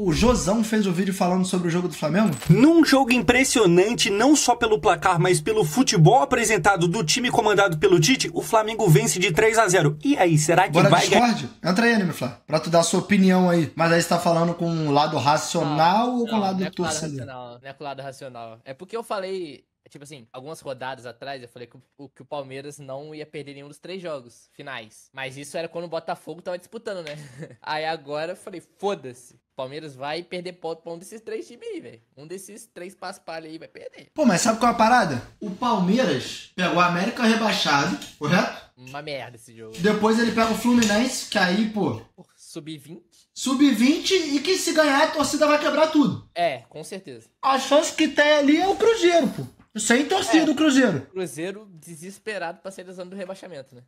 O Josão fez o vídeo falando sobre o jogo do Flamengo? Num jogo impressionante, não só pelo placar, mas pelo futebol apresentado do time comandado pelo Tite, o Flamengo vence de 3-0. E aí, será que Bora vai ganhar? Discord? Entra aí, Anime Flá, pra tu dar a sua opinião aí. Mas aí você tá falando com o lado racional ou com o lado torcedor? Não é com o lado racional. É porque eu falei... Tipo assim, algumas rodadas atrás eu falei que o Palmeiras não ia perder nenhum dos 3 jogos finais. Mas isso era quando o Botafogo tava disputando, né? Aí agora eu falei, foda-se. O Palmeiras vai perder ponto pra um desses 3 times aí, velho. Um desses 3 paspalhos aí vai perder. Pô, mas sabe qual é a parada? O Palmeiras pegou o América rebaixado, correto? Uma merda esse jogo. Depois ele pega o Fluminense, que aí, pô... Sub-20? Sub-20 e que se ganhar a torcida vai quebrar tudo. É, com certeza. A chance que tem ali é o Cruzeiro, pô. Sem torcida o Cruzeiro. Cruzeiro desesperado pra sair da zona do rebaixamento, né?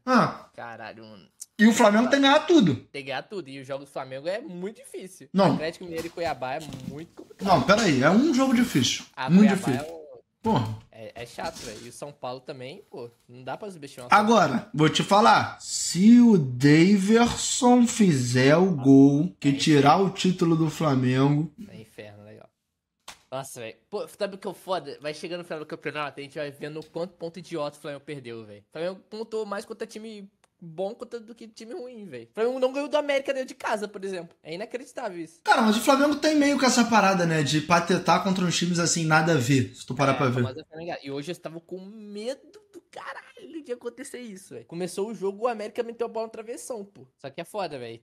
Caralho, mano. E o Flamengo tem que ganhar tudo. Tem que ganhar tudo. E o jogo do Flamengo é muito difícil. Não. Atlético Mineiro e Cuiabá é muito complicado. Não, peraí. É um jogo difícil. Muito difícil. Porra. É chato, velho. E o São Paulo também, pô, não dá pra subestimar. Agora, vou te falar. Se o Daverson fizer o gol que tirar o título do Flamengo... É inferno, legal. Nossa, velho. Pô, sabe o que é foda? Vai chegando no final do campeonato, a gente vai vendo quanto ponto idiota o Flamengo perdeu, velho. O Flamengo pontuou mais contra time bom do que time ruim, velho. O Flamengo não ganhou do América dentro de casa, por exemplo. É inacreditável isso. Cara, mas o Flamengo tem meio com essa parada, né? De patetar contra uns times assim, nada a ver. Se tu parar pra ver. E hoje eu estava com medo do caralho de acontecer isso, velho. Começou o jogo, o América meteu a bola no travessão, pô. Só que é foda, velho.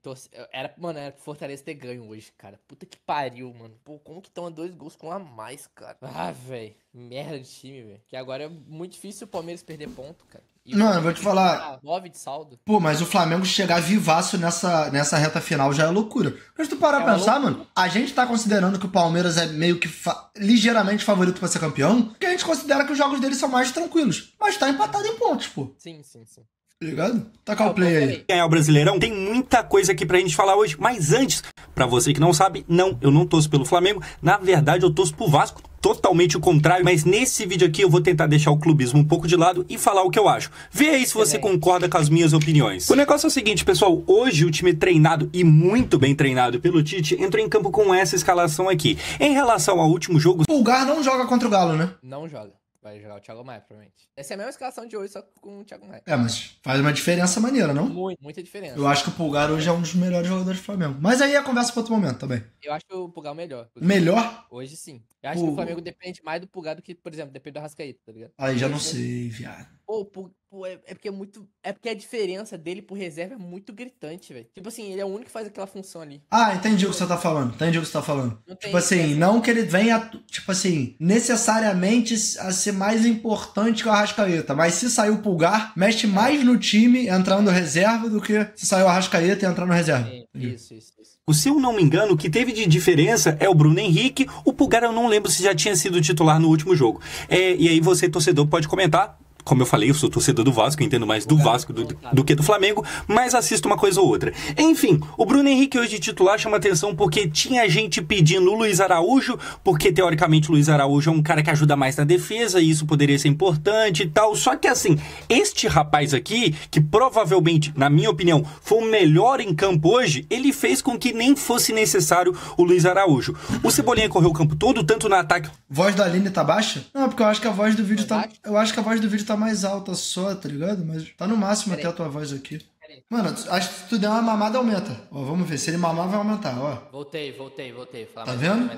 Era pro Fortaleza ter ganho hoje, cara. Puta que pariu, mano. Pô, como que toma 2 gols com a mais, cara? Ah, velho. Merda de time, velho. Que agora é muito difícil o Palmeiras perder ponto, cara. Não, eu vou te falar. 9 de saldo. Pô, mas o Flamengo chegar vivaço nessa reta final já é loucura. Mas se tu parar pra pensar, mano, a gente tá considerando que o Palmeiras é meio que ligeiramente favorito pra ser campeão, porque a gente considera que os jogos deles são mais tranquilos. Mas tá empatado em pontos, pô. Sim. Tá ligado? Taca o play aí. Ganhar o Brasileirão, tem muita coisa aqui pra gente falar hoje. Mas antes, pra você que não sabe, não, eu não torço pelo Flamengo. Na verdade, eu torço pro Vasco. Totalmente o contrário, mas nesse vídeo aqui eu vou tentar deixar o clubismo um pouco de lado e falar o que eu acho. Vê aí se você concorda com as minhas opiniões. O negócio é o seguinte, pessoal, hoje o time treinado e muito bem treinado pelo Tite entrou em campo com essa escalação aqui. Em relação ao último jogo... O Pulgar não joga contra o Galo, né? Não joga. Vai jogar o Thiago Maia, provavelmente. Essa é a mesma escalação de hoje, só com o Thiago Maia. É, mas faz uma diferença maneira, não? Muita diferença. Eu acho que o Pulgar hoje é um dos melhores jogadores do Flamengo. Mas aí a conversa pra outro momento também. Eu acho o Pulgar o melhor. Melhor? Hoje sim. Eu acho que o Flamengo depende mais do Pulgar do que, por exemplo, depende do Arrascaeta, tá ligado? Aí já não sei, viado. Pô, é porque é muito... É porque a diferença dele pro reserva é muito gritante, velho. Tipo assim, ele é o único que faz aquela função ali. Ah, entendi o que você tá falando. Tipo assim, não que ele venha, tipo assim, necessariamente a ser mais importante que o Arrascaeta. Mas se sair o Pulgar, mexe mais no time entrando reserva do que se sair o Arrascaeta e entrar no reserva. Isso. Se eu não me engano, o que teve de diferença é o Bruno Henrique. O Pulgar eu não lembro se já tinha sido titular no último jogo. E aí você, torcedor, pode comentar. Como eu falei, eu sou torcedor do Vasco, entendo mais do Vasco do que do Flamengo, mas assisto uma coisa ou outra. Enfim, o Bruno Henrique hoje titular chama atenção porque tinha gente pedindo o Luiz Araújo, porque teoricamente o Luiz Araújo é um cara que ajuda mais na defesa e isso poderia ser importante e tal. Só que assim, este rapaz aqui, que provavelmente, na minha opinião, foi o melhor em campo hoje, ele fez com que nem fosse necessário o Luiz Araújo. O Cebolinha correu o campo todo, tanto no ataque... Voz da Aline tá baixa? Não, porque eu acho que a voz do vídeo tá... Eu acho que a voz do vídeo tá mais alta só, tá ligado? Mas tá no máximo até a tua voz aqui. Mano, acho que se tu der uma mamada, aumenta. Ó, vamos ver. Se ele mamar, vai aumentar, ó. Voltei. Tá vendo?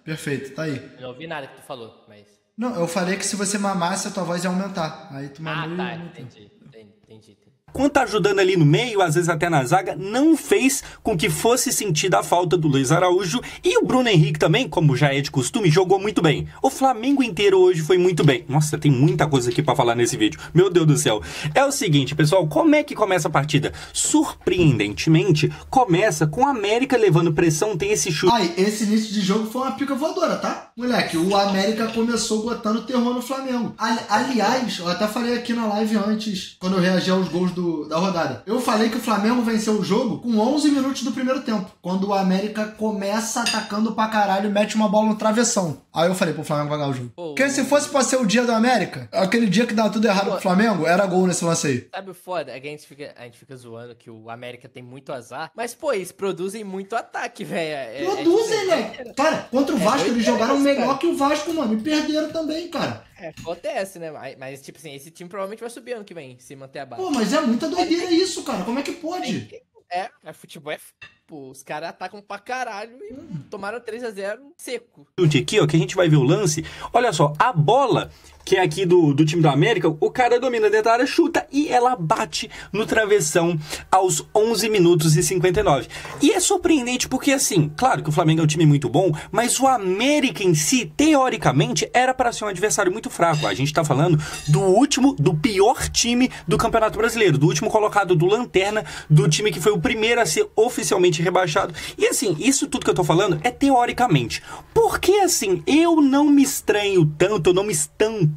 Perfeito, tá aí. Eu não ouvi nada que tu falou, mas... Não, eu falei que se você mamasse, a tua voz ia aumentar. Aí tu mamou e aumentou. Entendi. Quando tá ajudando ali no meio, às vezes até na zaga, não fez com que fosse sentida a falta do Luiz Araújo. E o Bruno Henrique também, como já é de costume, jogou muito bem. O Flamengo inteiro hoje foi muito bem. Nossa, tem muita coisa aqui pra falar nesse vídeo. Meu Deus do céu. É o seguinte, pessoal, como é que começa a partida? Surpreendentemente, começa com a América levando pressão, tem esse chute. Ai, esse início de jogo foi uma pica voadora, tá? Moleque, o América começou botando terror no Flamengo. Aliás, eu até falei aqui na live antes, quando eu reagi aos gols da rodada. Eu falei que o Flamengo venceu o jogo com 11 minutos do primeiro tempo, quando o América começa atacando pra caralho e mete uma bola no travessão. Aí eu falei, pô, o Flamengo vai ganhar o jogo. Porque se fosse pra ser o dia do América, aquele dia que dava tudo errado pro Flamengo, era gol nesse lance aí. Sabe o foda? É que a gente fica zoando que o América tem muito azar, mas, pô, eles produzem muito ataque, velho. Produzem, né? Cara, contra o Vasco eles jogaram melhor que o Vasco, mano, e perderam também, cara. Acontece, né? Mas, tipo assim, esse time provavelmente vai subir ano que vem, se manter a base. Pô, mas é muita doideira isso, cara. Como é que pode? Futebol pô, os caras atacam pra caralho e tomaram 3-0 seco. Aqui, ó, que a gente vai ver o lance. Olha só, a bola que é aqui do time do América, o cara domina dentro da área, chuta e ela bate no travessão aos 11 minutos e 59. E é surpreendente porque, assim, claro que o Flamengo é um time muito bom, mas o América em si, teoricamente, era para ser um adversário muito fraco. A gente tá falando do pior time do Campeonato Brasileiro, do último colocado do Lanterna, do time que foi o primeiro a ser oficialmente rebaixado. E assim, isso tudo que eu tô falando é teoricamente. Porque assim, eu não me estranho tanto, eu não me espanto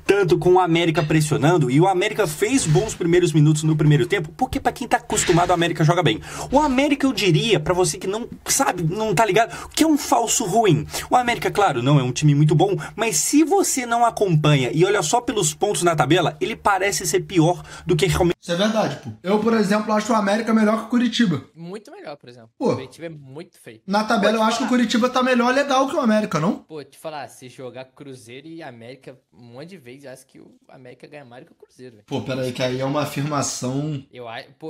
tanto com o América pressionando, e o América fez bons primeiros minutos no primeiro tempo, porque pra quem tá acostumado, o América joga bem. O América, eu diria, pra você que não sabe, não tá ligado, que é um falso ruim. O América, claro, não é um time muito bom, mas se você não acompanha e olha só pelos pontos na tabela, ele parece ser pior do que realmente... Isso é verdade, pô. Eu, por exemplo, acho o América melhor que o Curitiba. Muito melhor, por exemplo. Pô, o Curitiba é muito feio. Na tabela eu acho que o Curitiba tá melhor legal que o América, não? Pô, te falar, se jogar Cruzeiro e América um monte de vezes, eu acho que o América ganha mais do que o Cruzeiro, velho. Pô, peraí, que aí é uma afirmação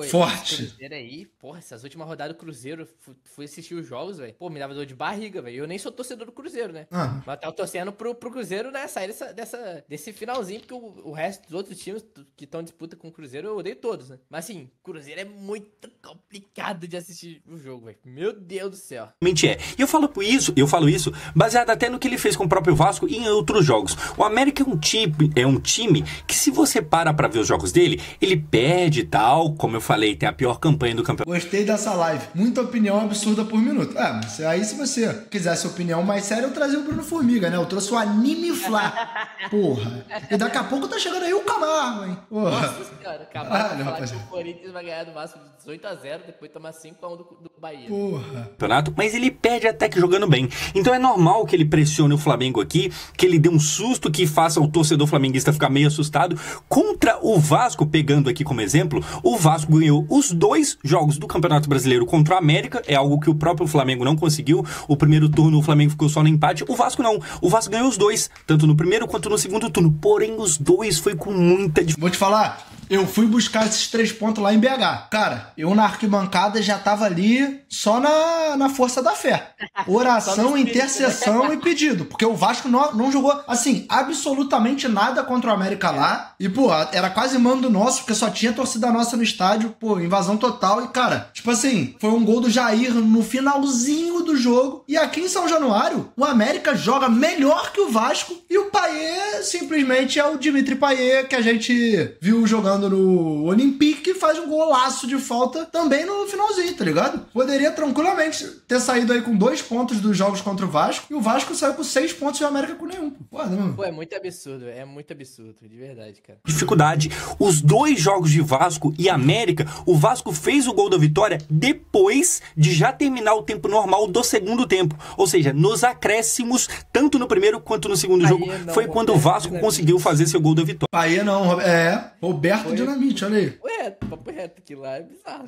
forte. Esse Cruzeiro aí, porra, essas últimas rodadas do Cruzeiro, fui assistir os jogos, velho. Pô, me dava dor de barriga, velho. Eu nem sou torcedor do Cruzeiro, né? Mas tava torcendo pro Cruzeiro, né, sair desse finalzinho, porque o resto dos outros times que estão em disputa com o Cruzeiro, eu odeio todos, né? Mas assim, Cruzeiro é muito complicado de assistir o jogo, velho. Meu Deus do céu. Realmente é. E eu falo isso baseado até no que ele fez com o próprio Vasco e em outros jogos. O América é um time que, se você para pra ver os jogos dele, ele perde e tal, como eu falei, tem a pior campanha do campeonato. Gostei dessa live. Muita opinião absurda por minuto. Mas aí se você quisesse opinião mais séria, eu trazia o Bruno Formiga, né? Eu trouxe o Anime Flá. Porra. E daqui a pouco tá chegando aí o Camargo, hein? Porra. Nossa senhora, acabaram de falar que o Corinthians vai ganhar do Vasco de 18-0, depois tomar 5-1 do Bahia. Porra. Mas ele perde até que jogando bem. Então é normal que ele pressione o Flamengo aqui, que ele dê um susto que faça o torcedor flamenguista ficar meio assustado. Contra o Vasco, pegando aqui como exemplo, o Vasco ganhou os 2 jogos do Campeonato Brasileiro contra o América, é algo que o próprio Flamengo não conseguiu. O primeiro turno o Flamengo ficou só no empate, o Vasco não. O Vasco ganhou os 2, tanto no primeiro quanto no segundo turno, porém os 2 foi com muita dificuldade. Vou te falar, eu fui buscar esses 3 pontos lá em BH. Cara, eu na arquibancada já tava ali só na força da fé. Oração, intercessão e pedido. Porque o Vasco não jogou, assim, absolutamente nada contra o América lá. E, pô, era quase mando nosso, porque só tinha torcida nossa no estádio. Pô, invasão total. E, cara, tipo assim, foi um gol do Jair no finalzinho do jogo. E aqui em São Januário, o América joga melhor que o Vasco. E o Payet simplesmente é o Dimitri Payet, que a gente viu jogando no Olympique, que faz um golaço de falta também no finalzinho, tá ligado? Poderia tranquilamente ter saído aí com 2 pontos dos jogos contra o Vasco, e o Vasco saiu com 6 pontos e o América com nenhum. Pô, é muito absurdo, de verdade, cara. Dificuldade. Os 2 jogos de Vasco e América, o Vasco fez o gol da vitória depois de já terminar o tempo normal do segundo tempo. Ou seja, nos acréscimos, tanto no primeiro quanto no segundo jogo, foi quando o Vasco conseguiu fazer seu gol da vitória. Aí não, Roberto Dinamite, olha aí. Papo reto, aquilo lá é bizarro.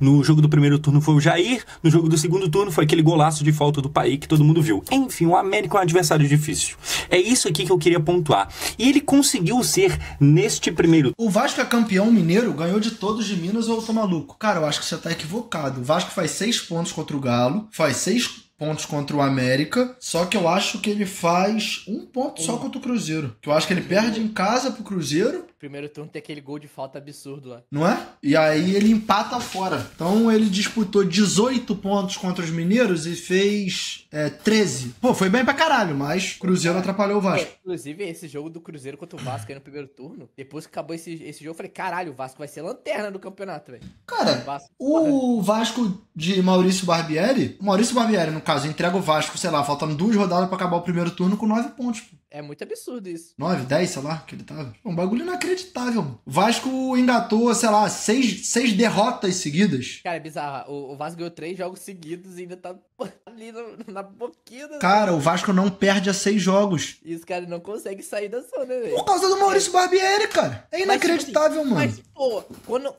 No jogo do primeiro turno foi o Jair, no jogo do segundo turno foi aquele golaço de falta do Payet que todo mundo viu. Enfim, o América é um adversário difícil. É isso aqui que eu queria pontuar. E ele conseguiu ser neste primeiro... O Vasco é campeão mineiro, ganhou de todos de Minas, ou eu tô maluco? Cara, eu acho que você tá equivocado. O Vasco faz 6 pontos contra o Galo, faz 6 pontos contra o América, só que eu acho que ele faz 1 ponto só contra o Cruzeiro. Que eu acho que ele perde em casa pro Cruzeiro. Primeiro turno tem aquele gol de falta absurdo lá. Não é? E aí ele empata fora. Então ele disputou 18 pontos contra os mineiros e fez 13. Pô, foi bem pra caralho, mas Cruzeiro atrapalhou o Vasco. Inclusive, esse jogo do Cruzeiro contra o Vasco aí no primeiro turno, depois que acabou esse jogo, eu falei, caralho, o Vasco vai ser lanterna do campeonato, velho. Cara, o Vasco de Maurício Barbieri, no caso, caso, entrega o Vasco, sei lá, faltando 2 rodadas pra acabar o primeiro turno com 9 pontos, pô. É muito absurdo isso. 9, 10, sei lá, que ele tava. Um bagulho inacreditável, mano. O Vasco engatou, sei lá, 6 derrotas seguidas. Cara, é bizarro. O Vasco ganhou 3 jogos seguidos e ainda tá ali na boquinha. Cara, o Vasco não perde a 6 jogos. E os caras não conseguem sair da zona, velho. Por causa do Maurício Barbieri, cara. É inacreditável, mano. Mas, pô,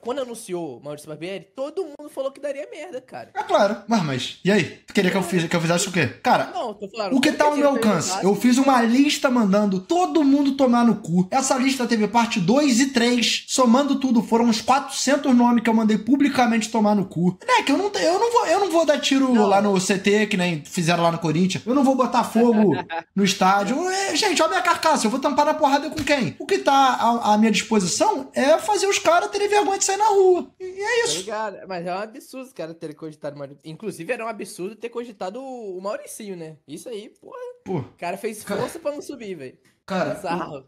quando anunciou o Maurício Barbieri, todo mundo falou que daria merda, cara. É claro. Mas, e aí? Tu queria que eu fizesse o quê? Cara, não, tô falando, o que tá ao meu alcance? Eu fiz uma lista mandando todo mundo tomar no cu. Essa lista teve parte 2 e 3. Somando tudo, foram uns 400 nomes que eu mandei publicamente tomar no cu. É que eu não vou dar tiro lá no CT, que nem fizeram lá no Corinthians. Eu não vou botar fogo no estádio. Gente, olha a minha carcaça. Eu vou tampar na porrada com quem? O que tá à minha disposição é fazer os caras terem vergonha de sair na rua. E é isso. Obrigado. Mas é um absurdo os caras terem cogitado o Maurício. Inclusive, era um absurdo ter cogitado o Mauricinho, né? Isso aí, porra. Pô. O cara fez força pra não subir, velho. Cara,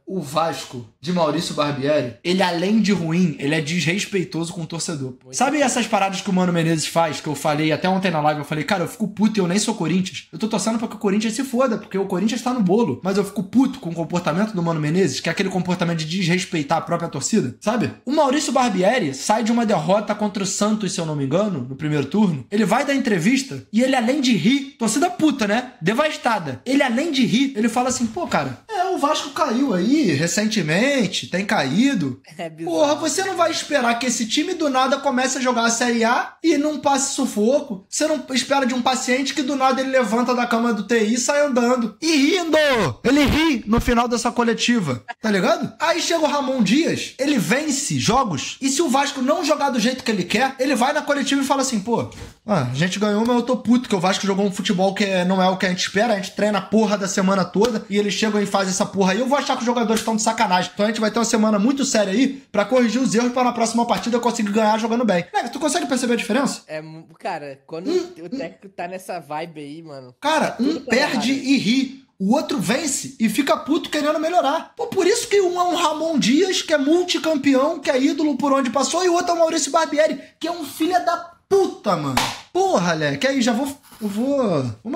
o Vasco de Maurício Barbieri, ele além de ruim, ele é desrespeitoso com o torcedor. Sabe essas paradas que o Mano Menezes faz, que eu falei até ontem na live, eu falei, cara, eu fico puto e eu nem sou Corinthians. Eu tô torcendo pra que o Corinthians se foda, porque o Corinthians tá no bolo. Mas eu fico puto com o comportamento do Mano Menezes, que é aquele comportamento de desrespeitar a própria torcida, sabe? O Maurício Barbieri sai de uma derrota contra o Santos, se eu não me engano, no primeiro turno. Ele vai dar entrevista e ele, além de rir, torcida puta, né? Devastada. Ele, além de rir, ele fala assim, pô, cara, o Vasco caiu aí recentemente, tem caído. Porra, você não vai esperar que esse time do nada comece a jogar a Série A e não passe sufoco. Você não espera de um paciente que do nada ele levanta da cama do TI e sai andando. E rindo! Ele ri no final dessa coletiva, tá ligado? Aí chega o Ramon Dias, ele vence jogos e se o Vasco não jogar do jeito que ele quer, ele vai na coletiva e fala assim, pô, a gente ganhou, mas eu tô puto que o Vasco jogou um futebol que não é o que a gente espera, a gente treina a porra da semana toda e eles chegam e fazem essa porra aí, eu vou achar que os jogadores estão de sacanagem. Então a gente vai ter uma semana muito séria aí pra corrigir os erros pra na próxima partida eu conseguir ganhar jogando bem. Tu consegue perceber a diferença? Cara, quando o técnico tá nessa vibe aí, mano... Cara, um perde e ri. O outro vence e fica puto querendo melhorar. Pô, por isso que um é um Ramon Dias, que é multicampeão, que é ídolo por onde passou, e o outro é o Maurício Barbieri, que é um filho da puta, mano. Porra, Leque, aí já vamos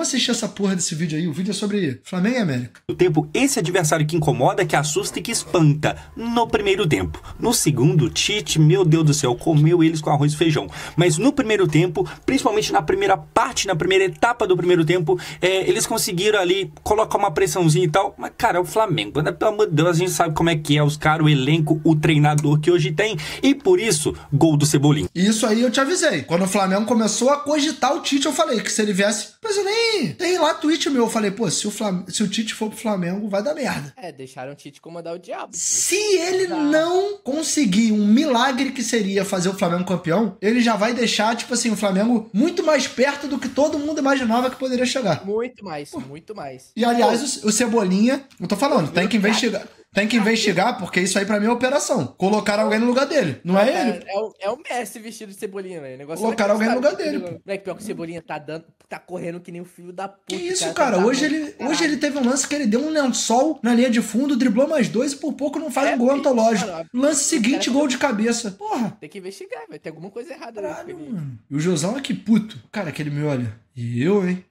assistir essa porra desse vídeo aí. O vídeo é sobre Flamengo e América. No tempo, esse adversário que incomoda, que assusta e que espanta no primeiro tempo. No segundo, Tite, meu Deus do céu, comeu eles com arroz e feijão. Mas no primeiro tempo, principalmente na primeira parte, na primeira etapa do primeiro tempo, eles conseguiram ali colocar uma pressãozinha e tal. Mas, cara, é o Flamengo, né? Pelo amor de Deus, a gente sabe como é que é os caras, o elenco, o treinador que hoje tem. E por isso, gol do Cebolinha. Isso aí eu te avisei. Quando o Flamengo começou a cogitar o Tite, eu falei que se ele viesse... Mas eu nem... Tem lá tweet meu. Eu falei, pô, se o Tite for pro Flamengo, vai dar merda. Deixaram o Tite comandar o diabo. Se ele não conseguir um milagre que seria fazer o Flamengo campeão, ele já vai deixar, tipo assim, o Flamengo muito mais perto do que todo mundo imaginava que poderia chegar. Muito mais, muito mais. E, aliás, o Cebolinha... Eu tô falando, tem que investigar... Tem que investigar, porque isso aí pra mim é operação. Colocar alguém no lugar dele. Não é ele? É o Messi vestido de Cebolinha, velho. Colocar alguém no lugar dele. Moleque, pior que o Cebolinha tá correndo que nem o filho da puta. Que isso, cara? Hoje ele teve um lance que ele deu um lençol na linha de fundo, driblou mais 2 e por pouco não faz um gol antológico. Lance seguinte, gol de cabeça. Porra. Tem que investigar, velho. Tem alguma coisa errada. Caralho, mano. E o Josão aqui, puto. Cara, que ele me olha. E eu, hein?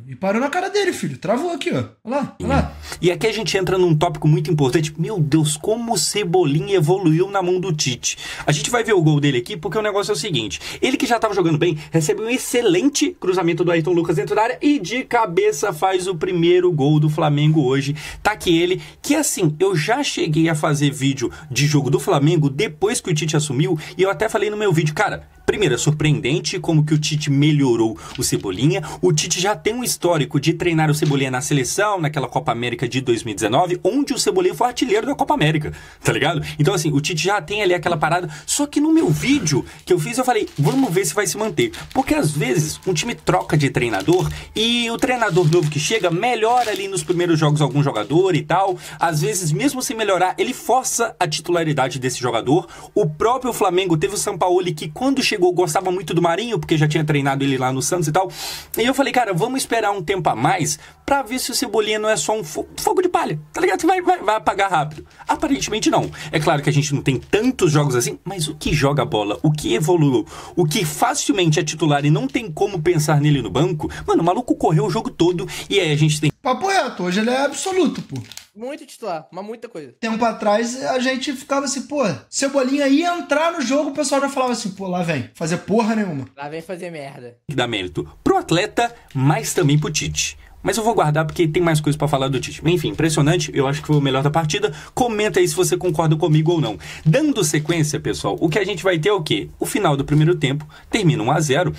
E parou na cara dele, filho. Travou aqui, ó. Olha lá. E aqui a gente entra num tópico muito importante. Meu Deus, como o Cebolinha evoluiu na mão do Tite. A gente vai ver o gol dele aqui, porque o negócio é o seguinte. Ele que já tava jogando bem, recebe um excelente cruzamento do Ayrton Lucas dentro da área e de cabeça faz o primeiro gol do Flamengo hoje. Tá aqui ele, que assim, eu já cheguei a fazer vídeo de jogo do Flamengo depois que o Tite assumiu, e eu até falei no meu vídeo, cara... Primeiro, é surpreendente como que o Tite melhorou o Cebolinha. O Tite já tem um histórico de treinar o Cebolinha na seleção, naquela Copa América de 2019, onde o Cebolinha foi artilheiro da Copa América, tá ligado? Então, assim, o Tite já tem ali aquela parada. Só que no meu vídeo que eu fiz, eu falei, vamos ver se vai se manter. Porque, às vezes, um time troca de treinador e o treinador novo que chega melhora ali nos primeiros jogos algum jogador e tal. Às vezes, mesmo sem melhorar, ele força a titularidade desse jogador. O próprio Flamengo teve o Sampaoli que, quando chegou chegou, gostava muito do Marinho, porque já tinha treinado ele lá no Santos e tal. E eu falei, cara, vamos esperar um tempo a mais pra ver se o Cebolinha não é só um fogo de palha, tá ligado? Que vai apagar rápido. Aparentemente não. É claro que a gente não tem tantos jogos assim, mas o que joga bola, o que evoluiu, o que facilmente é titular e não tem como pensar nele no banco, mano, o maluco correu o jogo todo e aí a gente tem... Papo reto, hoje ele é absoluto, pô. Muito titular, mas muita coisa. Tempo atrás a gente ficava assim, pô, Cebolinha ia entrar no jogo, o pessoal já falava assim, pô, lá vem, fazer porra nenhuma. Lá vem fazer merda. Que dá mérito pro atleta, mas também pro Tite. Mas eu vou guardar porque tem mais coisas pra falar do Tite. Enfim, impressionante, eu acho que foi o melhor da partida. Comenta aí se você concorda comigo ou não. Dando sequência, pessoal, o que a gente vai ter é o quê? O final do primeiro tempo termina 1-0.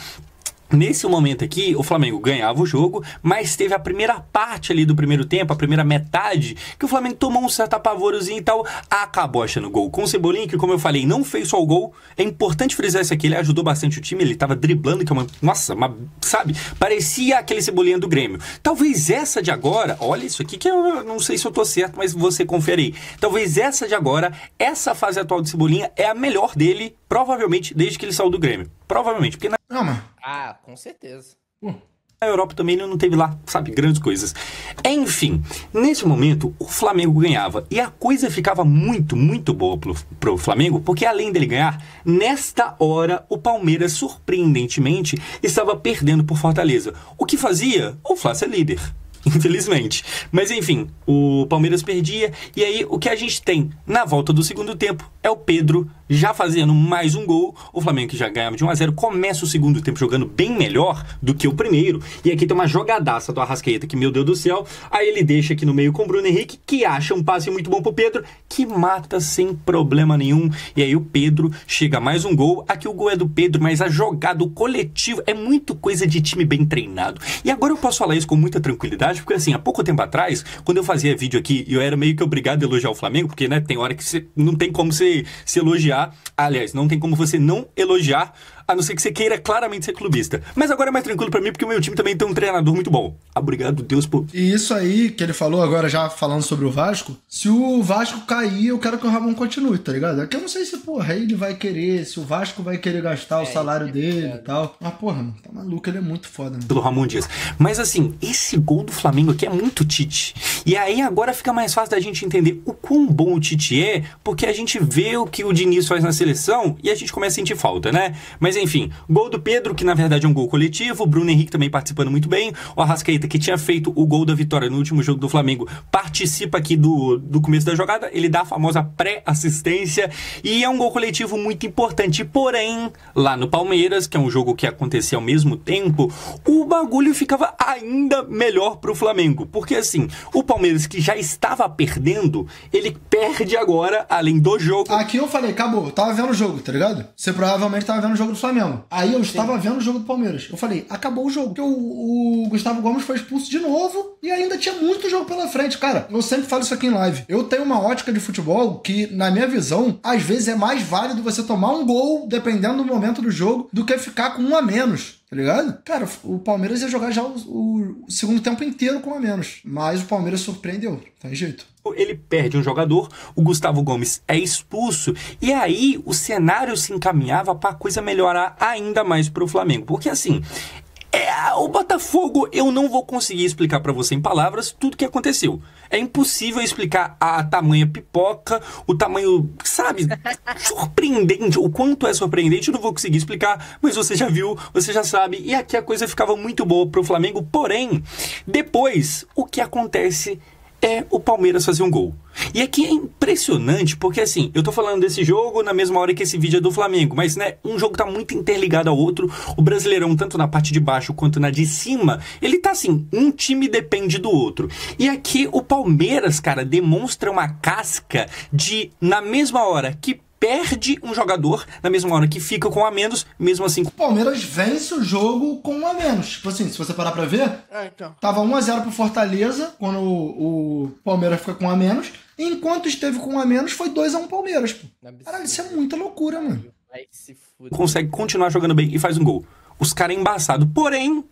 Nesse momento aqui, o Flamengo ganhava o jogo, mas teve a primeira parte ali do primeiro tempo, a primeira metade, que o Flamengo tomou um certo apavorozinho e tal, acabou achando gol. Com o Cebolinha, que como eu falei, não fez só o gol, é importante frisar isso aqui, ele ajudou bastante o time, ele tava driblando, que é uma... Nossa, sabe? Parecia aquele Cebolinha do Grêmio. Talvez essa de agora, olha isso aqui que eu não sei se eu tô certo, mas você confere aí. Talvez essa de agora, essa fase atual do Cebolinha é a melhor dele, provavelmente, desde que ele saiu do Grêmio. Provavelmente, porque... Não, mano. Ah, com certeza. Na Europa também não teve lá, sabe, grandes coisas. Enfim, nesse momento o Flamengo ganhava e a coisa ficava muito, muito boa pro Flamengo, porque além dele ganhar, nesta hora o Palmeiras surpreendentemente estava perdendo por Fortaleza. O que fazia? O Fla ser líder. Infelizmente. Mas enfim, o Palmeiras perdia. E aí o que a gente tem na volta do segundo tempo é o Pedro já fazendo mais um gol. O Flamengo, que já ganhava de 1-0, começa o segundo tempo jogando bem melhor do que o primeiro. E aqui tem uma jogadaça do Arrascaeta, que meu Deus do céu. Aí ele deixa aqui no meio com o Bruno Henrique, que acha um passe muito bom pro Pedro, que mata sem problema nenhum. E aí o Pedro chega a mais um gol. Aqui o gol é do Pedro, mas a jogada, o coletivo, é muito coisa de time bem treinado. E agora eu posso falar isso com muita tranquilidade, porque assim, há pouco tempo atrás, quando eu fazia vídeo aqui, eu era meio que obrigado a elogiar o Flamengo, porque, né, tem hora que você não tem como se elogiar. Aliás, não tem como você não elogiar, a não ser que você queira claramente ser clubista. Mas agora é mais tranquilo pra mim, porque o meu time também tem um treinador muito bom. Obrigado, Deus, por... E isso aí que ele falou agora, já falando sobre o Vasco, se o Vasco cair, eu quero que o Ramon continue, tá ligado? É que eu não sei se, porra, ele vai querer, se o Vasco vai querer gastar o salário dele e tal. Mas, porra, mano, tá maluco, ele é muito foda, mano. Pelo Ramon Dias. Mas, assim, esse gol do Flamengo aqui é muito Tite. E aí agora fica mais fácil da gente entender o quão bom o Tite é, porque a gente vê o que o Diniz faz na seleção e a gente começa a sentir falta, né? Mas, enfim, gol do Pedro, que na verdade é um gol coletivo, o Bruno Henrique também participando muito bem, o Arrascaeta, que tinha feito o gol da vitória no último jogo do Flamengo, participa aqui do começo da jogada, ele dá a famosa pré-assistência, e é um gol coletivo muito importante. Porém, lá no Palmeiras, que é um jogo que acontecia ao mesmo tempo, o bagulho ficava ainda melhor pro Flamengo, porque assim, o Palmeiras, que já estava perdendo, ele perde agora, além do jogo. Aqui eu falei, acabou, eu tava vendo o jogo, tá ligado? Você provavelmente tava vendo o jogo do Flamengo. Aí eu estava vendo o jogo do Palmeiras. Eu falei, acabou o jogo. Porque o Gustavo Gomes foi expulso de novo e ainda tinha muito jogo pela frente. Cara, eu sempre falo isso aqui em live. Eu tenho uma ótica de futebol que, na minha visão, às vezes é mais válido você tomar um gol, dependendo do momento do jogo, do que ficar com um a menos. Tá ligado? Cara, o Palmeiras ia jogar já o segundo tempo inteiro com um a menos. Mas o Palmeiras surpreendeu. Não tem jeito. Ele perde um jogador, o Gustavo Gomes é expulso, e aí o cenário se encaminhava para a coisa melhorar ainda mais para o Flamengo. Porque assim, o Botafogo, eu não vou conseguir explicar para você em palavras tudo que aconteceu. É impossível explicar a tamanha pipoca, o tamanho, sabe, surpreendente, o quanto é surpreendente, eu não vou conseguir explicar, mas você já viu, você já sabe, e aqui a coisa ficava muito boa pro Flamengo, porém, depois, o que acontece é o Palmeiras fazer um gol. E aqui é impressionante, porque assim, eu tô falando desse jogo na mesma hora que esse vídeo é do Flamengo, mas né, um jogo tá muito interligado ao outro, o Brasileirão, tanto na parte de baixo quanto na de cima, ele tá assim, um time depende do outro. E aqui o Palmeiras, cara, demonstra uma casca de, na mesma hora que perde um jogador, na mesma hora que fica com um a menos, mesmo assim... O Palmeiras vence o jogo com um a menos. Tipo assim, se você parar pra ver, tava 1-0 pro Fortaleza, quando o Palmeiras fica com um a menos, e enquanto esteve com um a menos, foi 2-1 Palmeiras, pô. Caralho, isso é muita loucura, mano. Consegue continuar jogando bem e faz um gol. Os caras é embaçado. Porém,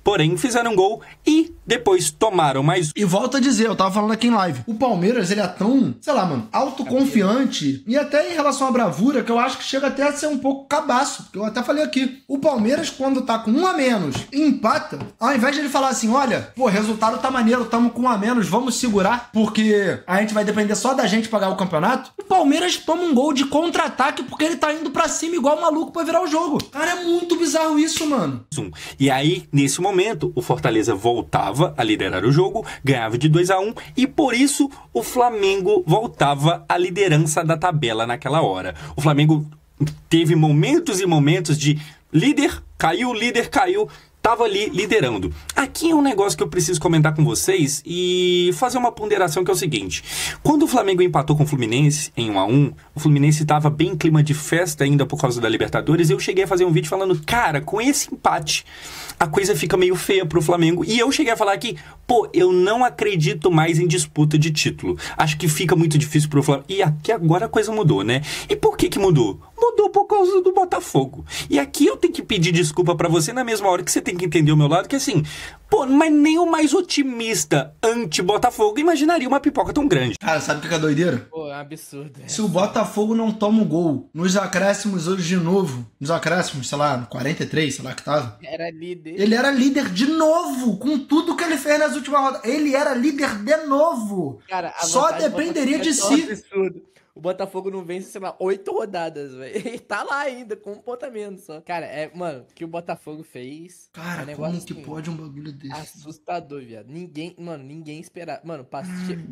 porém fizeram um gol e depois tomaram mais. E volto a dizer, eu tava falando aqui em live, o Palmeiras, ele é tão, sei lá, mano, autoconfiante e até em relação à bravura, que eu acho que chega até a ser um pouco cabaço, porque eu até falei aqui, o Palmeiras, quando tá com 1 a menos e empata, ao invés de ele falar assim, olha, pô, resultado tá maneiro, tamo com 1 a menos, vamos segurar, porque a gente vai depender só da gente pagar o campeonato, o Palmeiras toma um gol de contra-ataque porque ele tá indo pra cima igual maluco pra virar o jogo. Cara, é muito bizarro isso, mano. E aí, nesse momento, o Fortaleza voltava a liderar o jogo, ganhava de 2 a 1 e por isso o Flamengo voltava à liderança da tabela naquela hora. O Flamengo teve momentos e momentos de líder caiu, tava ali liderando. Aqui é um negócio que eu preciso comentar com vocês e fazer uma ponderação que é o seguinte. Quando o Flamengo empatou com o Fluminense em 1 a 1, o Fluminense tava bem em clima de festa ainda por causa da Libertadores, e eu cheguei a fazer um vídeo falando, cara, com esse empate a coisa fica meio feia pro Flamengo. E eu cheguei a falar que, pô, eu não acredito mais em disputa de título. Acho que fica muito difícil pro Flamengo. E aqui agora a coisa mudou, né? E por que mudou? Mudou por causa do Botafogo. E aqui eu tenho que pedir desculpa pra você na mesma hora que você tem que entender o meu lado, que assim, pô, mas nem o mais otimista anti-Botafogo imaginaria uma pipoca tão grande. Cara, sabe o que é doideira? Pô, é um absurdo. Se o Botafogo não toma o gol nos acréscimos hoje de novo, nos acréscimos, sei lá, no 43, sei lá que tava. Era líder. Ele era líder de novo, com tudo que ele fez nas últimas rodadas. Ele era líder de novo. Cara, só dependeria de si. Absurdo. O Botafogo não vence, sei lá, 8 rodadas, velho. Ele tá lá ainda, com um ponto a menos só. Cara, mano, o que o Botafogo fez... Cara, é um como assim, que pode um bagulho desse? Assustador, viado. Ninguém esperava. Mano,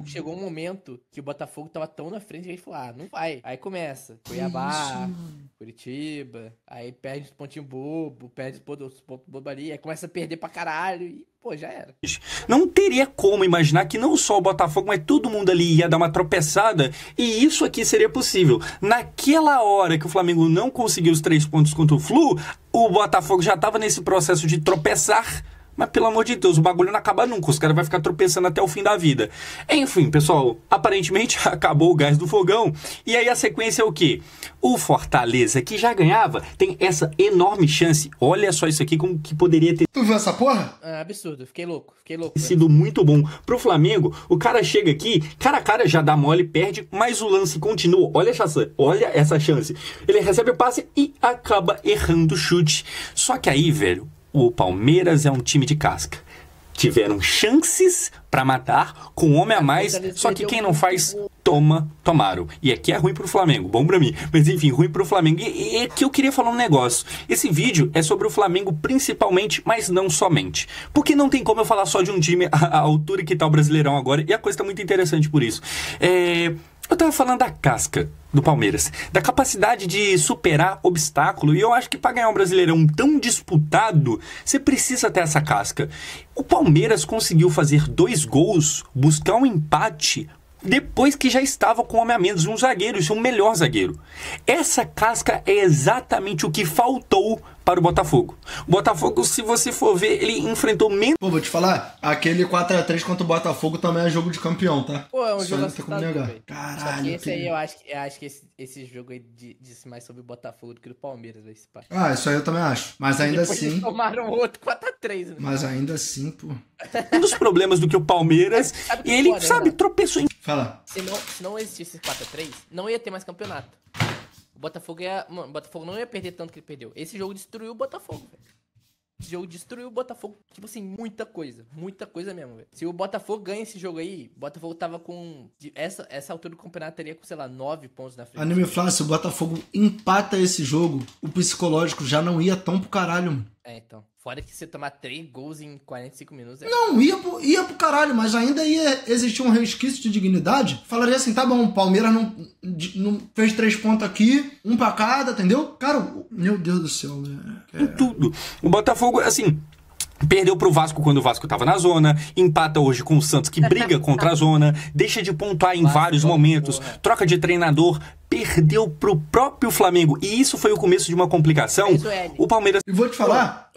chegou um momento que o Botafogo tava tão na frente que a gente falou, não vai. Aí começa. Cuiabá, Curitiba, aí perde os pontinhos bobo, perde os pontos bobo ali, aí começa a perder pra caralho e... Pô, já era. Não teria como imaginar que não só o Botafogo, mas todo mundo ali ia dar uma tropeçada e isso aqui seria possível. Naquela hora que o Flamengo não conseguiu os 3 pontos contra o Flu, o Botafogo já estava nesse processo de tropeçar. Mas pelo amor de Deus, o bagulho não acaba nunca, os caras vão ficar tropeçando até o fim da vida. Enfim, pessoal, aparentemente acabou o gás do fogão. E aí a sequência é o quê? O Fortaleza, que já ganhava, tem essa enorme chance. Olha só isso aqui, como que poderia ter... Tu viu essa porra? É absurdo, fiquei louco. Sido muito bom. Pro Flamengo, o cara chega aqui, cara a cara já dá mole, perde, mas o lance continua. Olha essa chance. Ele recebe o passe e acaba errando o chute. Só que aí, velho, o Palmeiras é um time de casca. Tiveram chances pra matar com um homem a mais, só que quem não faz, tomaram. E aqui é ruim pro Flamengo, bom pra mim. Mas enfim, ruim pro Flamengo. E aqui eu queria falar um negócio. Esse vídeo é sobre o Flamengo principalmente, mas não somente. Porque não tem como eu falar só de um time à altura que tá o Brasileirão agora, e a coisa tá muito interessante por isso. Eu tava falando da casca do Palmeiras, da capacidade de superar obstáculo, e eu acho que para ganhar um Brasileirão tão disputado, você precisa ter essa casca. O Palmeiras conseguiu fazer 2 gols, buscar um empate, depois que já estava com um homem a menos, um zagueiro, isso é um melhor zagueiro. Essa casca é exatamente o que faltou para o Botafogo. O Botafogo, se você for ver, ele enfrentou menos... Pô, vou te falar, aquele 4x3 contra o Botafogo também é jogo de campeão, tá? Pô, é um jogo assustador, velho. Caralho. Só que esse aí, eu acho que esse jogo aí disse mais sobre o Botafogo do que o Palmeiras, velho. Isso aí eu também acho. Mas ainda assim... Eles tomaram outro 4x3, né? Mas ainda assim, pô... Um dos problemas do que o Palmeiras... E ele, tropeçou em... Fala. Se não existisse esse 4x3, não ia ter mais campeonato. O Botafogo não ia perder tanto que ele perdeu. Esse jogo destruiu o Botafogo, velho. Esse jogo destruiu o Botafogo, tipo assim, muita coisa mesmo, velho. Se o Botafogo ganha esse jogo aí, o Botafogo tava com... Essa altura do campeonato teria com, sei lá, 9 pontos na frente. Anime Flá, se o Botafogo empata esse jogo, o psicológico já não ia tão pro caralho, mano. Então. Fora que você tomar 3 gols em 45 minutos... Não, ia pro caralho, mas ainda ia existir um resquício de dignidade. Falaria assim, tá bom, o Palmeiras não fez 3 pontos aqui, 1 pra cada, entendeu? Cara, meu Deus do céu, velho. Tudo. O Botafogo, assim... Perdeu pro Vasco quando o Vasco tava na zona, empata hoje com o Santos que briga contra a zona, deixa de pontuar em vários momentos, troca de treinador, perdeu pro próprio Flamengo. E isso foi o começo de uma complicação. O Palmeiras... E vou te falar,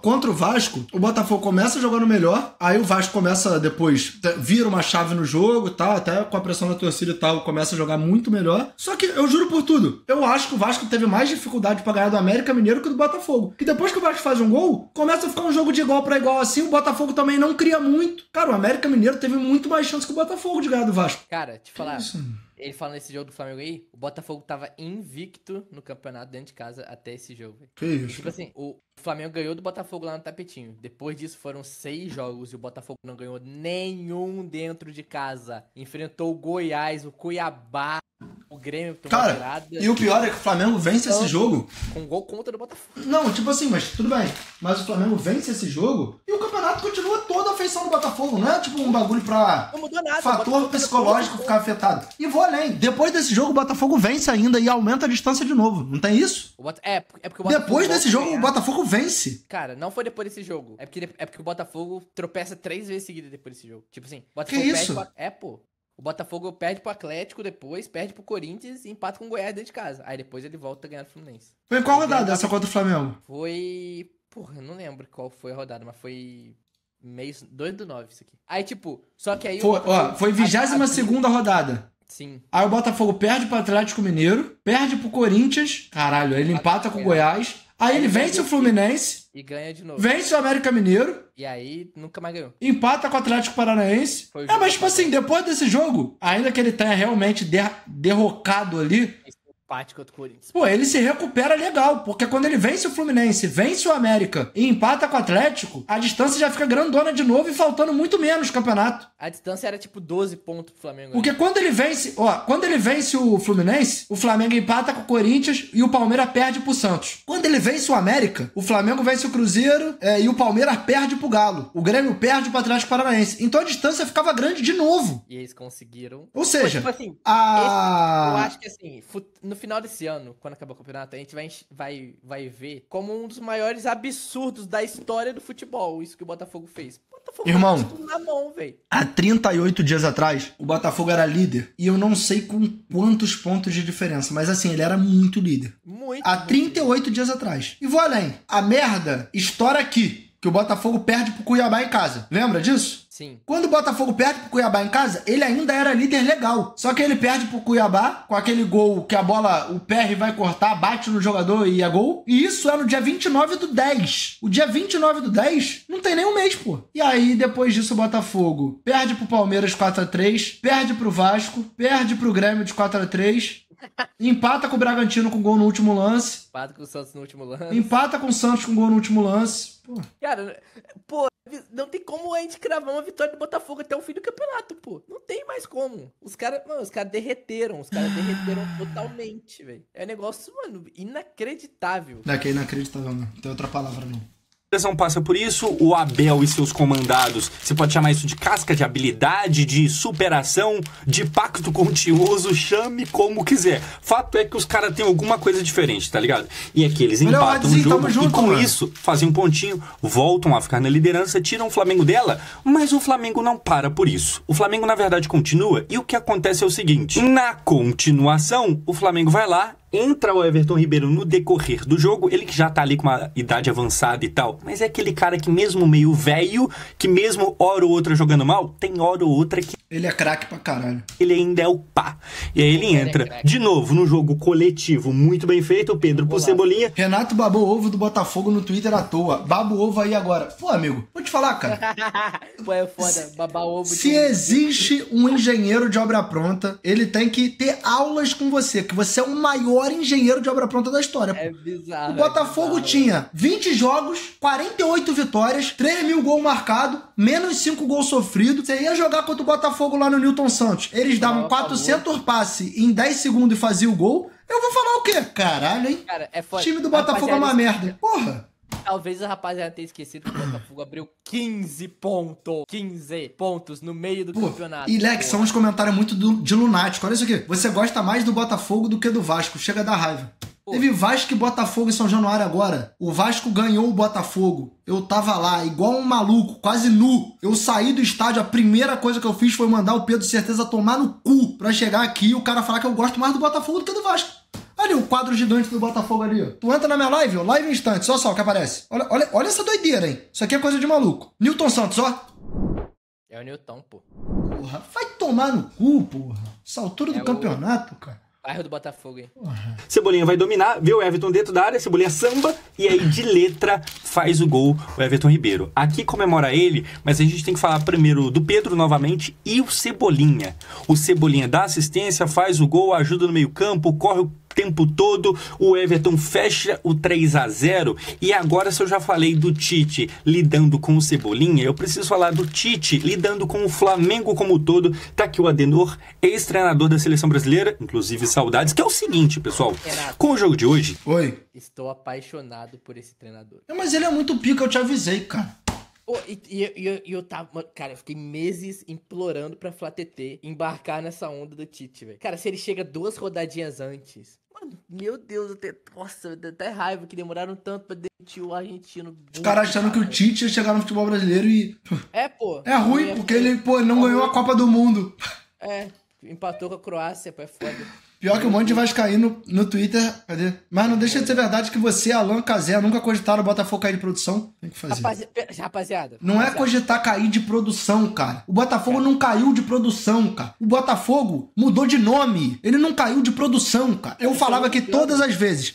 contra o Vasco, o Botafogo começa jogando melhor, aí o Vasco começa depois, vira uma chave no jogo e tal, até com a pressão da torcida e tal, começa a jogar muito melhor. Só que, eu juro por tudo, eu acho que o Vasco teve mais dificuldade pra ganhar do América Mineiro que do Botafogo. E depois que o Vasco faz um gol, começa a ficar um jogo de igual pra igual assim, o Botafogo também não cria muito. Cara, o América Mineiro teve muito mais chance que o Botafogo de ganhar do Vasco. Cara, te falar... Ele falando nesse jogo do Flamengo aí, o Botafogo tava invicto no campeonato dentro de casa até esse jogo. Que isso? Tipo assim, o Flamengo ganhou do Botafogo lá no tapetinho. Depois disso foram 6 jogos e o Botafogo não ganhou nenhum dentro de casa. Enfrentou o Goiás, o Cuiabá, o Grêmio tomou virada. E o pior é que o Flamengo vence esse jogo. Com gol contra do Botafogo. Não, tipo assim, mas tudo bem. Mas o Flamengo vence esse jogo e o campeonato continua toda a feição do Botafogo. Não é tipo um bagulho pra não mudou nada, fator psicológico ficar afetado. E vou além. Depois desse jogo, o Botafogo vence ainda e aumenta a distância de novo. Não tem isso? É porque o Botafogo depois desse jogo, o Botafogo vence. Cara, não foi depois desse jogo. É porque o Botafogo tropeça 3 vezes seguidas depois desse jogo. Tipo assim, o Botafogo que isso? O Botafogo perde pro Atlético depois, perde pro Corinthians e empata com o Goiás dentro de casa. Aí depois ele volta a ganhar do Fluminense. Foi em qual rodada essa contra o Flamengo? Foi... Porra, eu não lembro qual foi a rodada, mas foi... 2/9 isso aqui. Aí tipo, só que aí... Foi 22ª rodada. Sim. Aí o Botafogo perde pro Atlético Mineiro, perde pro Corinthians. Caralho, aí ele empata com o Goiás. Aí ele vence o Fluminense. E ganha de novo. Vence o América Mineiro. E aí, nunca mais ganhou. Empata com o Atlético Paranaense. Mas tipo assim, depois desse jogo, ainda que ele tenha realmente derrocado ali... Empate contra o Corinthians. Pô, ele se recupera legal, porque quando ele vence o Fluminense, vence o América e empata com o Atlético, a distância já fica grandona de novo e faltando muito menos no campeonato. A distância era tipo 12 pontos pro Flamengo. Porque quando ele vence o Fluminense, o Flamengo empata com o Corinthians e o Palmeiras perde pro Santos. Quando ele vence o América, o Flamengo vence o Cruzeiro e o Palmeiras perde pro Galo. O Grêmio perde pro Atlético Paranaense. Então a distância ficava grande de novo. E eles conseguiram. Ou seja, tipo assim, eu acho que assim, no final desse ano, quando acabar o campeonato, a gente vai ver como um dos maiores absurdos da história do futebol, isso que o Botafogo fez. O Botafogo Irmão, tudo na mão, velho. Há 38 dias atrás, o Botafogo era líder. E eu não sei com quantos pontos de diferença, mas assim, ele era muito líder. Há 38 dias atrás. E vou além. A merda estoura aqui, que o Botafogo perde pro Cuiabá em casa. Lembra disso? Sim. Quando o Botafogo perde pro Cuiabá em casa, ele ainda era líder legal. Só que ele perde pro Cuiabá com aquele gol que a bola, o PR vai cortar, bate no jogador e é gol. E isso é no dia 29/10. O dia 29/10 não tem nem um mês, pô. E aí, depois disso, o Botafogo perde pro Palmeiras 4-3, perde pro Vasco, perde pro Grêmio de 4-3, empata com o Bragantino com gol no último lance. Empata com o Santos no último lance. Empata com o Santos com gol no último lance. Pô. Cara, não tem como a gente cravar uma vitória do Botafogo até o fim do campeonato, pô. Não tem mais como. Os caras derreteram. Os caras derreteram totalmente, velho. É um negócio, mano, inacreditável. Daqui é inacreditável, não. Tem outra palavra, não. Não passa por isso, o Abel e seus comandados, você pode chamar isso de casca de habilidade, de superação, de pacto continuoso, chame como quiser. Fato é que os caras têm alguma coisa diferente, tá ligado? E é que eles empatam o jogo e com isso fazem um pontinho, voltam a ficar na liderança, tiram o Flamengo dela, mas o Flamengo não para por isso. O Flamengo na verdade continua e o que acontece é o seguinte, na continuação, o Flamengo vai lá, entra o Everton Ribeiro no decorrer do jogo, ele que já tá ali com uma idade avançada e tal, mas é aquele cara que mesmo meio velho, que mesmo hora ou outra jogando mal, tem hora ou outra que... Ele é craque pra caralho. Ele ainda é o pá. E aí ele entra de novo no jogo coletivo, muito bem feito, o Pedro por Cebolinha. Renato babou ovo do Botafogo no Twitter à toa. Babo ovo aí agora. Pô, amigo, vou te falar, cara. Pô, é foda, babar ovo. Se existe um engenheiro de obra pronta, ele tem que ter aulas com você, que você é o maior engenheiro de obra pronta da história. É bizarro. O Botafogo tinha 20 jogos, 48 vitórias, 3 mil gols marcados, menos 5 gols sofridos. Você ia jogar contra o Botafogo lá no Newton Santos. Eles davam 400 passes em 10 segundos e faziam o gol. Eu vou falar o quê? Caralho, hein? Cara, é foda. O time do Botafogo é uma merda. Porra. Talvez a rapaziada tenha esquecido que o Botafogo abriu 15 pontos no meio do campeonato. E Lex, são uns comentários muito de lunático. Olha isso aqui. Você gosta mais do Botafogo do que do Vasco. Chega da raiva. Teve Vasco e Botafogo em São Januário agora. O Vasco ganhou o Botafogo. Eu tava lá, igual um maluco, quase nu. Eu saí do estádio, a primeira coisa que eu fiz foi mandar o Pedro Certeza tomar no cu pra chegar aqui e o cara falar que eu gosto mais do Botafogo do que do Vasco. Ali, o quadro gigante do Botafogo ali, ó. Tu entra na minha live, ó, live instante, só o que aparece. Olha essa doideira, hein. Isso aqui é coisa de maluco. Newton Santos, ó. É o Newton, pô. Porra, vai tomar no cu, porra. Essa altura do campeonato, cara. Bairro do Botafogo, hein? Cebolinha vai dominar, vê o Everton dentro da área, Cebolinha samba, e aí de letra faz o gol o Everton Ribeiro. Aqui comemora ele, mas a gente tem que falar primeiro do Pedro novamente e o Cebolinha. O Cebolinha dá assistência, faz o gol, ajuda no meio campo, corre o tempo todo, o Everton fecha o 3-0. E agora, se eu já falei do Tite lidando com o Cebolinha, eu preciso falar do Tite lidando com o Flamengo como um todo. Tá aqui o Adenor, ex-treinador da seleção brasileira, inclusive saudades, que é o seguinte, pessoal, com o jogo de hoje... Oi. Estou apaixonado por esse treinador. Mas ele é muito pica, eu te avisei, cara. Pô, eu tava... Cara, eu fiquei meses implorando pra Flá TT embarcar nessa onda do Tite, velho. Cara, se ele chega 2 rodadinhas antes... Mano, meu Deus, nossa, eu tenho até raiva que demoraram tanto pra demitir o argentino. Os caras achando que o Tite ia chegar no futebol brasileiro e... pô. É ruim, porque ele, não ganhou a Copa do Mundo. Empatou com a Croácia, pô, é foda. Pior que um monte de vascaíno no Twitter, cadê? Mas não deixa de ser verdade que você, Alan Cazé, nunca cogitaram o Botafogo cair de produção. Tem que fazer. Rapaziada. Não é cogitar cair de produção, cara. O Botafogo não caiu de produção, cara. O Botafogo mudou de nome. Ele não caiu de produção, cara. Eu falava aqui todas as vezes,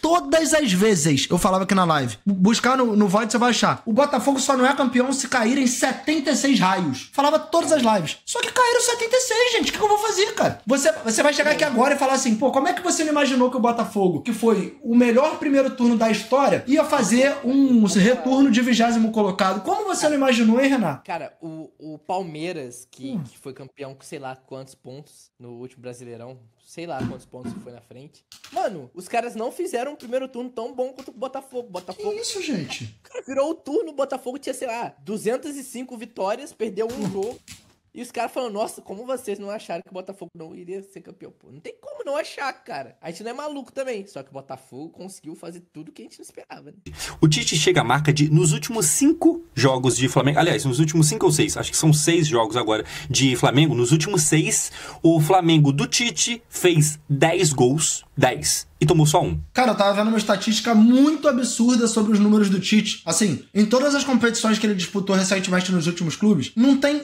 eu falava aqui na live. Buscar no Void você vai achar. O Botafogo só não é campeão se caírem 76 raios. Falava todas as lives. Só que caíram 76, gente. O que eu vou fazer, cara? Você vai chegar aqui agora e falar assim, pô, como é que você não imaginou que o Botafogo, que foi o melhor primeiro turno da história, ia fazer um retorno de 20º colocado? Como você não imaginou, hein, Renato? Cara, o Palmeiras, que foi campeão com sei lá quantos pontos no último Brasileirão, sei lá quantos pontos foi na frente. Mano, os caras não fizeram um primeiro turno tão bom quanto o Botafogo. Que isso, gente? Cara, virou o turno, o Botafogo tinha, sei lá, 205 vitórias, perdeu um jogo. E os caras falando, nossa, como vocês não acharam que o Botafogo não iria ser campeão? Pô, não tem como não achar, cara. A gente não é maluco também. Só que o Botafogo conseguiu fazer tudo que a gente não esperava, né? O Tite chega à marca de, nos últimos 5 jogos de Flamengo... Aliás, nos últimos 5 ou 6, acho que são 6 jogos agora de Flamengo. Nos últimos 6, o Flamengo do Tite fez 10 gols. 10. E tomou só 1. Cara, eu tava vendo uma estatística muito absurda sobre os números do Tite. Assim, em todas as competições que ele disputou recentemente nos últimos clubes, não tem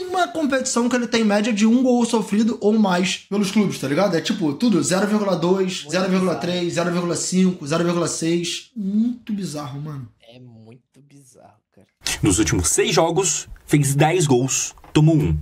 uma competição que ele tem média de 1 gol sofrido ou mais pelos clubes, tá ligado? É tipo, tudo 0,2, 0,3, 0,5, 0,6. Muito bizarro, mano. É muito bizarro, cara. Nos últimos 6 jogos, fez 10 gols, tomou 1.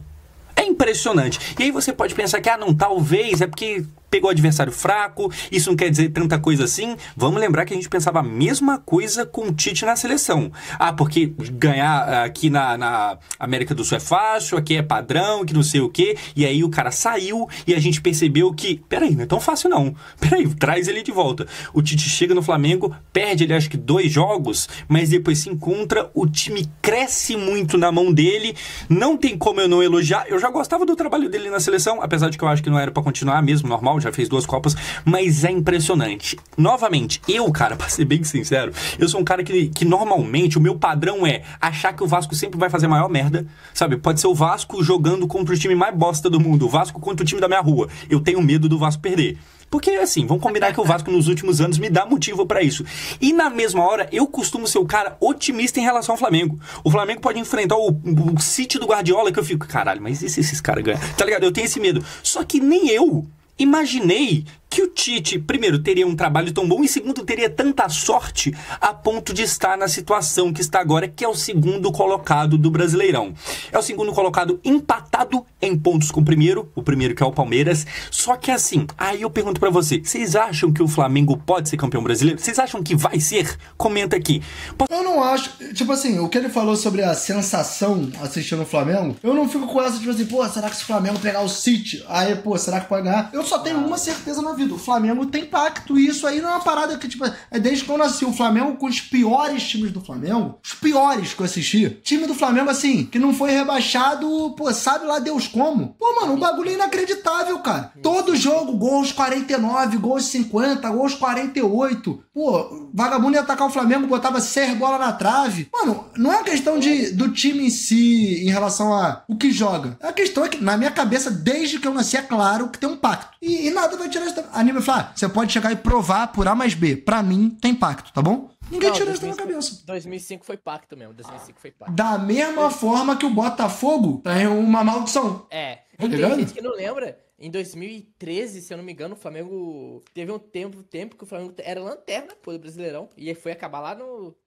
É impressionante. E aí você pode pensar que, não, talvez é porque pegou o adversário fraco, isso não quer dizer tanta coisa assim. Vamos lembrar que a gente pensava a mesma coisa com o Tite na seleção. Porque ganhar aqui na América do Sul é fácil, aqui é padrão, que não sei o quê. E aí o cara saiu e a gente percebeu que, peraí, não é tão fácil não. Peraí, traz ele de volta. O Tite chega no Flamengo, perde ele acho que 2 jogos, mas depois se encontra, o time cresce muito na mão dele. Não tem como eu não elogiar. Eu já gostava do trabalho dele na seleção, apesar de que eu acho que não era pra continuar mesmo, normal, já fez 2 Copas, mas é impressionante. Novamente, cara, pra ser bem sincero, eu sou um cara que normalmente o meu padrão é achar que o Vasco sempre vai fazer a maior merda, sabe? Pode ser o Vasco jogando contra o time mais bosta do mundo, o Vasco contra o time da minha rua. Eu tenho medo do Vasco perder. Porque, assim, vamos combinar que o Vasco nos últimos anos me dá motivo pra isso. E na mesma hora, eu costumo ser o cara otimista em relação ao Flamengo. O Flamengo pode enfrentar o City do Guardiola, que eu fico, caralho, mas e se esses caras ganham? Tá ligado? Eu tenho esse medo. Só que nem eu imaginei que o Tite, primeiro, teria um trabalho tão bom e, segundo, teria tanta sorte a ponto de estar na situação que está agora, que é o segundo colocado do Brasileirão. É o segundo colocado empatado em pontos com o primeiro que é o Palmeiras. Só que assim, aí eu pergunto pra você, vocês acham que o Flamengo pode ser campeão brasileiro? Vocês acham que vai ser? Comenta aqui. Eu não acho, tipo assim, o que ele falou sobre a sensação assistindo o Flamengo, eu não fico com essa, tipo assim, será que se o Flamengo pegar o City, aí, será que pode ganhar? Eu só tenho uma certeza na Vitor, o Flamengo tem pacto. E isso aí não é uma parada que, tipo, é desde quando eu nasci. O Flamengo com os piores times do Flamengo, os piores que eu assisti. Time do Flamengo, assim, que não foi rebaixado, pô, sabe lá Deus como. Pô, mano, o bagulho é inacreditável, cara. Todo jogo, gols 49, gols 50, gols 48. Pô, vagabundo ia atacar o Flamengo, botava 6 bolas na trave. Mano, não é uma questão do time em si, em relação a o que joga. A questão é que, na minha cabeça, desde que eu nasci, é claro que tem um pacto. E nada vai tirar isso. A Nívia fala, você pode chegar e provar por A mais B. Pra mim, tem pacto, tá bom? Ninguém tira isso da minha cabeça. 2005 foi pacto mesmo, 2005 foi pacto. Da mesma forma que o Botafogo tem uma maldição. É, Tá e tem ligado? gente que não lembra, em 2013, se eu não me engano, o Flamengo teve um tempo que o Flamengo era lanterna pô, do Brasileirão, e foi acabar lá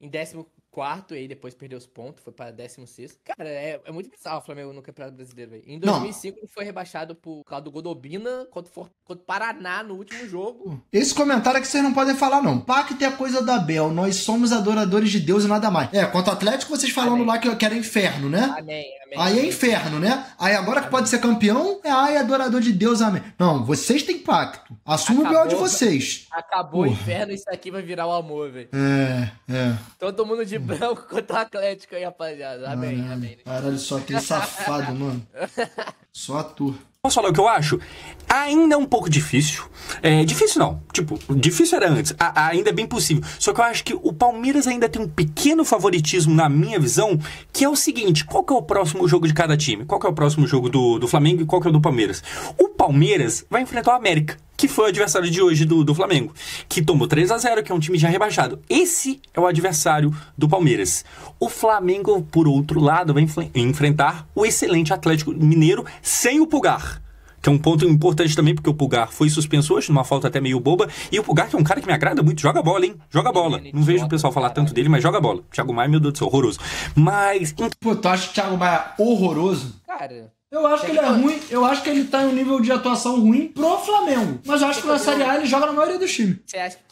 em 14º, e aí depois perdeu os pontos, foi pra 16º. Cara, é muito bizarro o Flamengo no Campeonato Brasileiro, velho. Em 2005 ele foi rebaixado por causa do Godobina contra o Paraná no último jogo. Esse comentário é que vocês não podem falar, não. Pacto é coisa da Bel, nós somos adoradores de Deus e nada mais. É, contra o Atlético vocês falando Amém. lá que era inferno, né? Amém. Aí é inferno, né? Aí agora que pode ser campeão, é adorador de Deus, amém. Não, vocês têm pacto. Assuma o B.O. de vocês. Acabou o inferno, isso aqui vai virar o amor, velho. É. Todo mundo de branco contra o Atlético aí, rapaziada. Amém. Caralho, só aquele safado, mano. Só ator. Posso falar o que eu acho? Ainda é um pouco difícil. Difícil não. Tipo, difícil era antes. Ainda é bem possível. Só que eu acho que o Palmeiras ainda tem um pequeno favoritismo na minha visão, que é o seguinte. Qual que é o próximo jogo de cada time? Qual que é o próximo jogo do Flamengo e qual que é o do Palmeiras? O Palmeiras vai enfrentar o América, que foi o adversário de hoje do Flamengo, que tomou 3-0, que é um time já rebaixado. Esse é o adversário do Palmeiras. O Flamengo, por outro lado, vai enfrentar o excelente Atlético Mineiro sem o Pulgar, que é um ponto importante também, porque o Pulgar foi suspenso hoje, numa falta até meio boba, e o Pulgar, que é um cara que me agrada muito, joga bola, hein? Joga bola. Não vejo o pessoal falar tanto dele, mas joga bola. Thiago Maia, meu Deus do céu, horroroso. Mas... Pô, tu acha o Thiago Maia horroroso? Cara... Eu acho que ele é ruim, eu acho que ele tá em um nível de atuação ruim pro Flamengo. Mas eu acho que na Série A ele joga na maioria dos times.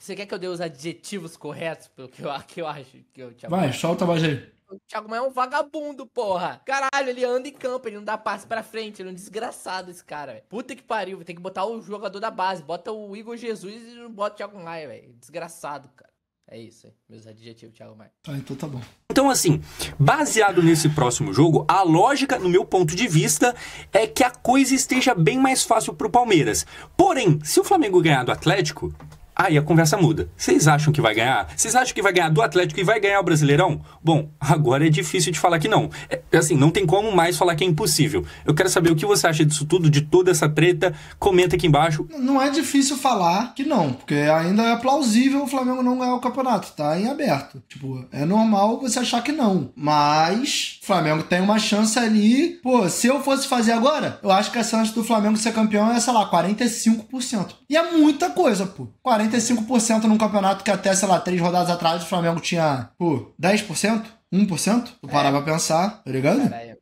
Você quer que eu dê os adjetivos corretos pelo que eu acho que o Thiago Vai, solta mais aí. O Thiago Maia é um vagabundo, porra. Caralho, ele anda em campo, ele não dá passe pra frente, ele é um desgraçado esse cara, velho. Puta que pariu, tem que botar o jogador da base. Bota o Igor Jesus e não bota o Thiago Maia, velho. Desgraçado, cara. É isso, hein? Meus adjetivos, Thiago Maia. Então tá bom. Então, assim, baseado nesse próximo jogo, a lógica, no meu ponto de vista, é que a coisa esteja bem mais fácil pro Palmeiras. Porém, se o Flamengo ganhar do Atlético, aí a conversa muda. Vocês acham que vai ganhar? Vocês acham que vai ganhar do Atlético e vai ganhar o Brasileirão? Bom, agora é difícil de falar que não. Assim, não tem como mais falar que é impossível. Eu quero saber o que você acha disso tudo, de toda essa treta. Comenta aqui embaixo. Não é difícil falar que não, porque ainda é plausível o Flamengo não ganhar o campeonato. Tá em aberto. Tipo, é normal você achar que não. Mas o Flamengo tem uma chance ali. Pô, se eu fosse fazer agora, eu acho que a chance do Flamengo ser campeão é, sei lá, 45%. E é muita coisa, pô. 45% num campeonato que até, sei lá, 3 rodadas atrás o Flamengo tinha, pô, 10%? 1%? Tu parar pra pensar, tá ligado? Caralho,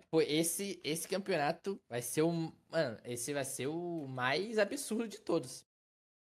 pô, esse campeonato vai ser o... Mano, esse vai ser o mais absurdo de todos.